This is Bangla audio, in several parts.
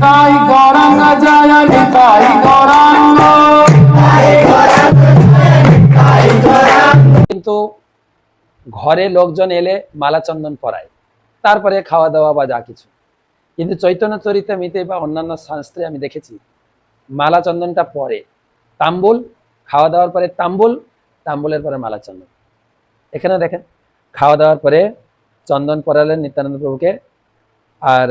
নিতাই গৌরাঙ্গ জয় নিতাই গৌরাঙ্গ। কিন্তু ঘরে লোকজন এলে মালা চন্দন পরায়, তারপরে খাওয়া দাওয়া বা যা কিছু। কিন্তু চৈতন্য চরিতামৃতে বা অন্যান্য শাস্ত্রে আমি দেখেছি মালা চন্দনটা পরে, তাম্বুল খাওয়া দাওয়ার পরে তাম্বুল, তাম্বুলের পরে মালা চন্দন। এখানে দেখেন খাওয়া দাওয়ার পরে চন্দন পরালেন নিত্যানন্দ প্রভুকে, আর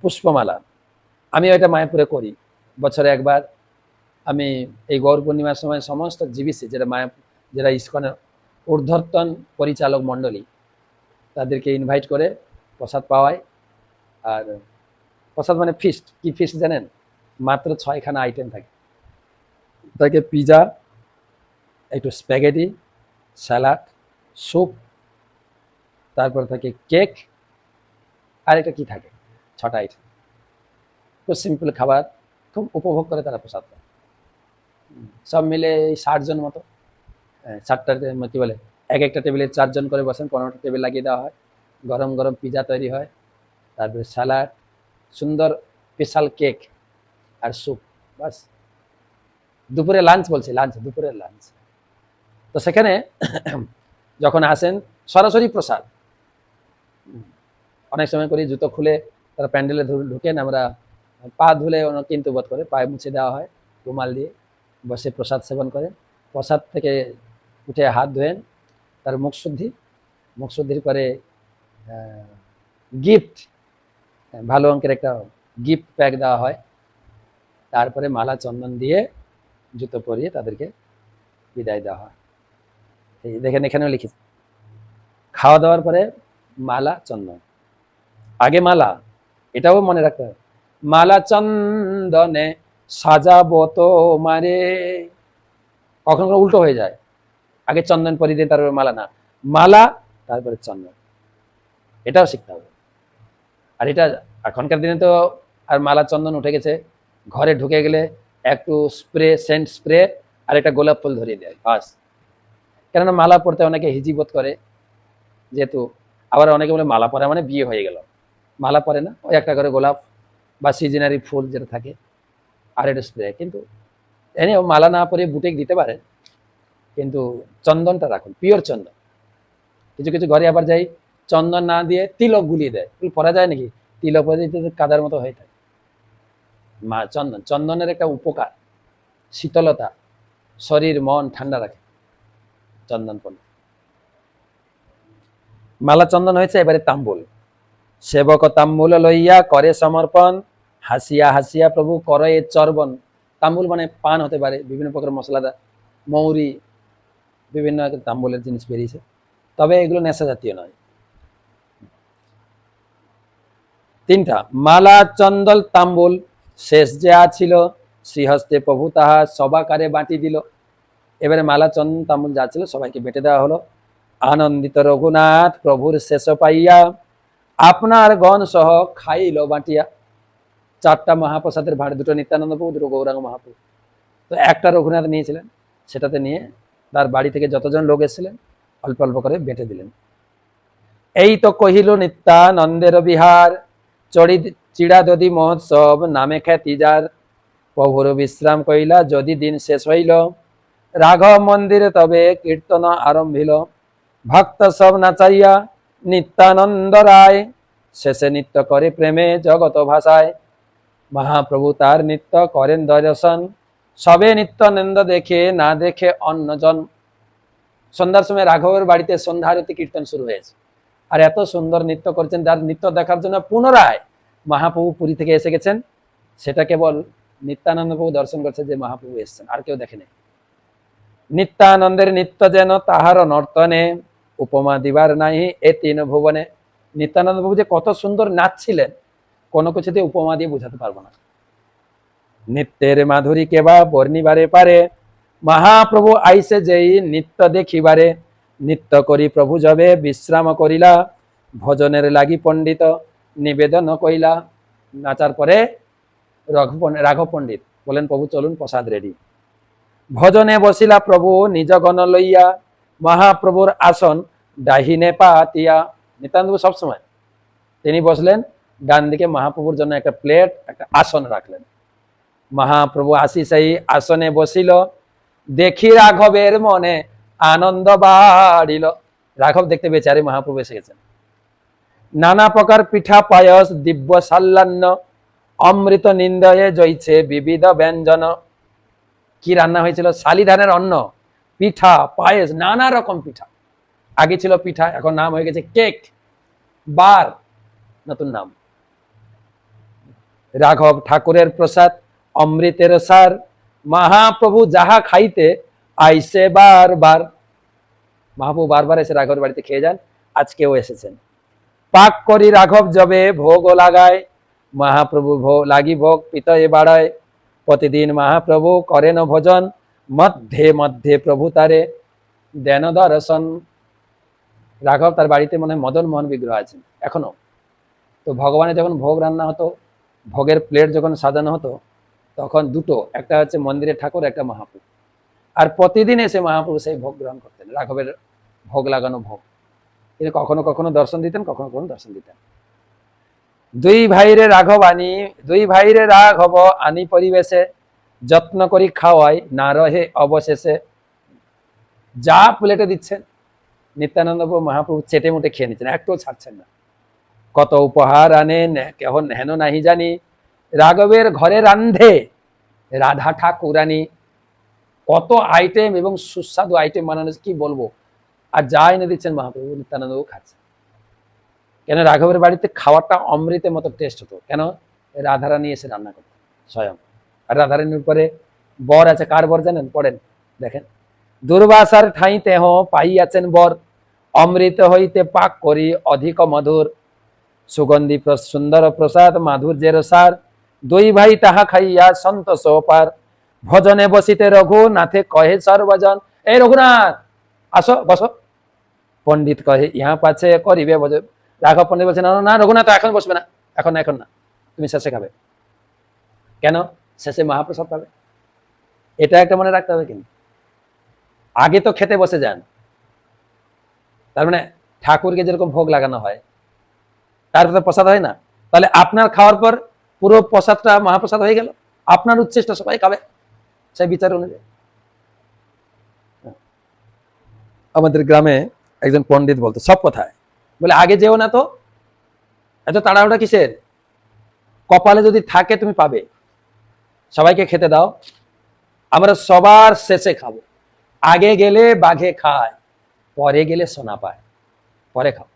পুষ্পমালা। আমি ওইটা মায়াপুরে করি বছরে একবার। আমি এই গৌর পূর্ণিমার সময় সমস্ত জিবিসি যারা ইস্কনের ঊর্ধ্বতন পরিচালক মণ্ডলী, তাদেরকে ইনভাইট করে প্রসাদ পাওয়াই। আর প্রসাদ মানে ফিস্ট। কি ফিস্ট জানেন? মাত্র 6খানা আইটেম থাকে। তাকে পিজা, একটু স্প্যাগেটি, স্যালাড, স্যুপ, তারপর থাকে কেক, আর এটা কি থাকে, 6টা আইটেম। খুব সিম্পল খাবার, খুব উপভোগ করে তারা প্রসাদ পায়। সব মিলে 60 জন মতো। 60টা কি বলে, একটা টেবিলে 4 জন করে বসেন, 15টা টেবিল লাগিয়ে দেওয়া হয়। গরম গরম পিজা তৈরি হয়, তারপরে স্যালাড, সুন্দর স্পেশাল কেক আর স্যুপ, বাস। দুপুরে লাঞ্চ বলছি, দুপুরের লাঞ্চ। তো সেখানে যখন আসেন সরাসরি প্রসাদ। অনেক সময় করি জুতো খুলে তারা প্যান্ডেলে ঢুকেন, আমরা পা ধুলে কিন্তু বোধ করে পায়ে মুছে দেওয়া হয় রুমাল দিয়ে, বসে প্রসাদ সেবন করেন। প্রসাদ থেকে উঠে হাত ধোয়েন, তার মুখশুদ্ধির পরে গিফট, ভালো অঙ্কের একটা গিফট প্যাক দেওয়া হয়। তারপরে মালা চন্দন দিয়ে জুতো পরিয়ে তাদেরকে বিদায় দেওয়া হয়। এই দেখেন এখানেও লিখেছি, খাওয়া দাওয়ার পরে মালা চন্দন। আগে মালা, এটাও মনে রাখতে হবে, মালা চন্দনে সাজাবো তো মারে। কখনো কখনো উল্টো হয়ে যায়, আগে চন্দন পরিয়ে দিয়ে তারপরে মালা, না, মালা তারপরে চন্দন। এটাও শিখতে হবে। আর এটা এখনকার দিনে তো আর মালা চন্দন উঠে গেছে, ঘরে ঢুকে গেলে একটু সেন্ট স্প্রে আর একটা গোলাপ ফুল ধরিয়ে দেয়, বাস। কেননা মালা পরতে অনেকে হিজিবোধ করে, যেহেতু। আবার অনেকে বলে মালা পরা মানে বিয়ে হয়ে গেল। মালা পরে না, ওই একটা করে গোলাপ বা সিজনারি ফুল যেটা থাকে, আর একটা স্প্রে। কিন্তু এনে মালা না পরে বুটেক দিতে পারে, কিন্তু চন্দনটা রাখুন, পিওর চন্দন। কিছু কিছু ঘরে আবার যাই চন্দন না দিয়ে তিলক গুলিয়ে দেয়, পরা যায় নাকি? তিলক পরে দিতে কাদার মতো হয়ে থাকে। চন্দনের একটা উপকার, শীতলতা, শরীর মন ঠান্ডা রাখে চন্দন পড়লে। মালা চন্দন হয়েছে, এবারে তাম্বুল। সেবক তাম্বুল লইয়া করে সমর্পণ, হাসিয়া হাসিয়া প্রভু করে চর্বণ। তাম্বুল মানে পান হতে পারে, বিভিন্ন প্রকার মশলাদার, মৌরি, বিভিন্ন তাম্বুলের জিনিস বেরিয়েছে, তবে এগুলো নেশা জাতীয় নয়। 3টা মালা চন্দল তাম্বুল, শেষ যে আছিল শ্রীহস্তে প্রভু তাহা সবাকারে বাটি দিল। এবারে মালা চন্দন তাম্বুল যা ছিল সবাইকে বেটে দেওয়া হলো। আনন্দিত রঘুনাথ প্রভুর শেষ পাইয়া, আপনার গণ সহ খাইল বাটিয়া। 4টা মহাপ্রসাদের ভাঁড়, 2টো নিত্যানন্দ প্রভু, 2টো গৌরাঙ্গ মহাপ্রভু। তো একটা রঘুনাথ নিয়েছিলেন, সেটাতে নিয়ে তার বাড়ি থেকে যতজন লোক এসেছিলেন অল্প অল্প করে বেটে দিলেন। এই তো কহিল নিত্যানন্দের বিহার, চিড়া যদি মহোৎসব নামে খ্যাতি যার। প্রভুর বিশ্রাম কইলা যদি দিন শেষ হইল, রাঘব মন্দিরে তবে কীর্তন আরম্ভিল। ভক্ত সব নাচাইয়া নিত্যানন্দ রায়, শেষে নৃত্য করে প্রেমে জগত ভাষায়। মহাপ্রভু তার নৃত্য করেন দর্শন, সবে নিত্যানন্দ দেখে না দেখে অন্যজন। সন্ধ্যার সময় রাঘবের বাড়িতে সন্ধ্যা আরতি কীর্তন শুরু হয়েছে, আর এত সুন্দর নৃত্য করছেন, যার নৃত্য দেখার জন্য পুনরায় মহাপ্রভু পুরী থেকে এসে গেছেন। সেটা কেবল নিত্যানন্দ প্রভু দর্শন করছে যে মহাপ্রভু এসেছেন, আর কেউ দেখেনি। নিত্যানন্দের নৃত্য যেন তাহার নর্তনে, উপমা দিবার নাই এ 3 ভুবনে। নিত্যানন্দ প্রভু যে কত সুন্দর নাচছিলেন, কোনো কিছুতে উপমা দিয়ে বোঝাতে পারবো না। নৃত্যের মাধুরী কেবা বর্ণিবারে পারে, মহাপ্রভু আইসে যেই নৃত্য দেখিবারে। নৃত্য করি প্রভু যবে বিশ্রাম করিলা, ভজনের লাগি পণ্ডিত নিবেদন কইলা। নাচার পরে রাঘব পণ্ডিত বলেন, প্রভু চলুন প্রসাদ রেডি। ভজনে বসিলা প্রভু নিজ গণ লইয়া, মহাপ্রভুর আসন ডাহিনে পাতিয়া। নিত্যানন্দ সবসময় তিনি বসলেন ডান দিকে মহাপ্রভুর জন্য একটা প্লেট, একটা আসন রাখলেন। মহাপ্রভু আসি সেই আসনে বসিল, দেখি রাঘবের মনে আনন্দ বাড়িল। রাঘব দেখতে পেয়েছে আরে মহাপ্রভু এসে গেছেন। নানা প্রকার পিঠা পায়স দিব্য সাল্লান্ন, অমৃত নিন্দয়ে জয়ছে বিবিধ ব্যঞ্জন। কি রান্না হয়েছিল? শালি ধানের অন্ন, পিঠা পায়েস, নানা রকম পিঠা। আগে ছিল পিঠা, এখন নাম হয়ে গেছে কেক, বার নতুন নাম। রাঘব ঠাকুরের প্রসাদ অমৃতের সার, মহাপ্রভু যাহা খাইতে আইসে বারবার। মহাপ্রভু বারবার এসে রাঘবের বাড়িতে খেয়ে যান, আজকেও এসেছেন। পাক করি রাঘব যবে ভোগ লাগায়, মহাপ্রভু লাগি ভোগ পিতয়ে বাড়ায়। প্রতিদিন মহাপ্রভু করেন ভোজন, মধ্যে মধ্যে প্রভু তারে দেন দর্শন। রাঘব তার বাড়িতে মনে হয় মদন মোহন বিগ্রহ আছেন এখনো। তো ভগবানের যখন ভোগ রান্না হতো, ভোগের প্লেট যখন সাজানো হতো, তখন দুটো, একটা হচ্ছে মন্দিরের ঠাকুর, একটা মহাপ্রভু। আর প্রতিদিন এসে মহাপ্রভু সেই ভোগ গ্রহণ করতেন, রাঘবের ভোগ লাগানো ভোগ। তিনি কখনো কখনো দর্শন দিতেন, কখনো কখনো দর্শন দিতেন। দুই ভাইরে রাঘব আনি পরিবেশে, যত্ন করি খাওয়াই না রহে অবশেষে। যা প্লেটে দিচ্ছেন নিত্যানন্দ মহাপ্রভু চেটে মুটে খেয়ে নিচ্ছেন, একটু ছাড়ছেন না। কত উপহার আনেন কেহ হেন নাহি জানি, রাঘবের ঘরে রান্ধে রাধা ঠাকুরানী। কত আইটেম এবং সুস্বাদু আইটেম বানানো, কি বলবো। আর যা এনে দিচ্ছেন মহাপ্রভু, নিত্যানন্দ খাচ্ছে। কেন? রাঘবের বাড়িতে খাওয়াটা অমৃতের মতো টেস্ট হতো। কেন? রাধারানী এসে রান্না করতেন স্বয়ং। আর রাধারানীর উপরে বর আছে, কার বর জানেন? পড়েন দেখেন, দুর্বাসার ঠাঁইতে পাইয়াছেন বর, অমৃত হইতে পাক করি অধিক মধুর। সুগন্ধি সুন্দর প্রসাদ মাধুর্যের সার, দুই ভাই তাহা খাইয়া সন্তোষ পার। ভজনে বসিতে রঘুনাথে কহে সর্বজন। এই রঘুনাথ আসো বসো। পণ্ডিত কহে ইহা পাছে করিবে ভজন। রাঘব পণ্ডিত বলছে না না রঘুনাথ এখন বসবে না, এখন না, তুমি শেষে খাবে। কেন? শেষে মহাপ্রসাদ পাবে। এটা একটা মনে রাখতে হবে। কিন্তু আগে তো খেতে বসে যান, তার মানে ঠাকুরকে যেরকম ভোগ লাগানো হয় তারপর তো প্রসাদ হয় না। তাহলে আপনার খাওয়ার পর পুরো প্রসাদটা মহাপ্রসাদ হয়ে গেল, আপনার উচ্ছেষ্ট সবাই খাবে সেই বিচার অনুযায়ী। আমাদের গ্রামে একজন পণ্ডিত বলতো সব কথায়, বলে আগে যেও না তো, এত তাড়াহুড়া কিসের? কপালে যদি থাকে তুমি পাবে। সবাইকে খেতে দাও, আমরা সবার শেষে খাবো। আগে গেলে বাঘে খায়, পরে গেলে সোনা পায়। পরে খাও।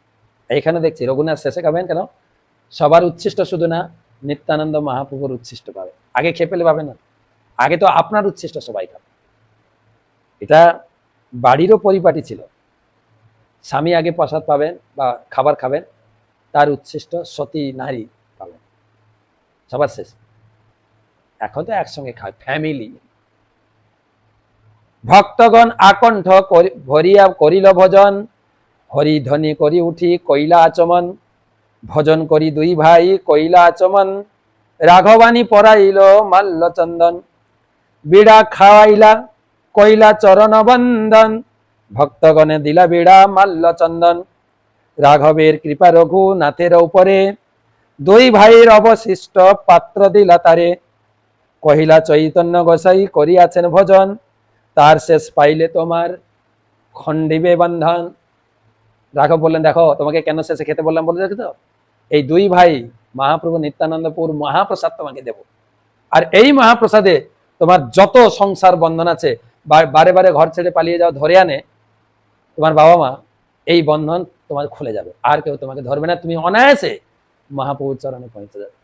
এইখানে দেখছি রঘুনাথ শেষে খাবেন। কেন? সবার উচ্ছিষ্ট শুধু না, নিত্যানন্দ মহাপ্রভুর উচ্ছিষ্ট পাবে। আগে খেয়ে পেলে পাবে না, আগে তো আপনার উচ্ছিষ্ট সবাই খাবে। এটা বাড়িরও পরিপাটি ছিল। স্বামী আগে প্রসাদ পাবেন বা খাবার খাবেন, তার উচ্ছিষ্ট সতী নারী পাবেন সবার শেষে। এখন তো একসঙ্গে খায় ফ্যামিলি। ভক্তগণ আকণ্ঠ ভরিয়া করিল ভজন, হরি ধ্বনি করি উঠি কইলা আচমন। ভজন করি দুই ভাই কইলা আচমন, রাঘবানী পরাইল মাল্য চন্দন। বিড়া খাওয়াইলা কইলা চরণ বন্দন, ভক্তগণে দিলা বিড়া মাল্য চন্দন। রাঘবের কৃপা রঘুনাথের উপরে, দুই ভাইয়ের অবশিষ্ট পাত্র দিলা তারে। কহিলা চৈতন্য গোসাই করিয়াছেন ভজন, তার শেষ পাইলে তোমার খণ্ডিবে বন্ধন। রাঘব বললেন দেখো তোমাকে কেন শেষে খেতে বললাম বলে দেখো তো, এই দুই ভাই মহাপ্রভু নিত্যানন্দপুর মহাপ্রসাদ তোমাকে দেব। আর এই মহাপ্রসাদে তোমার যত সংসার বন্ধন আছে, বারে বারে ঘর ছেড়ে পালিয়ে যাও ধরে আনে তোমার বাবা মা, এই বন্ধন তোমার খুলে যাবে। আর কেউ তোমাকে ধরবে না, তুমি অনায়াসে মহাপ্রভুর চরণে পৌঁছে যাবে।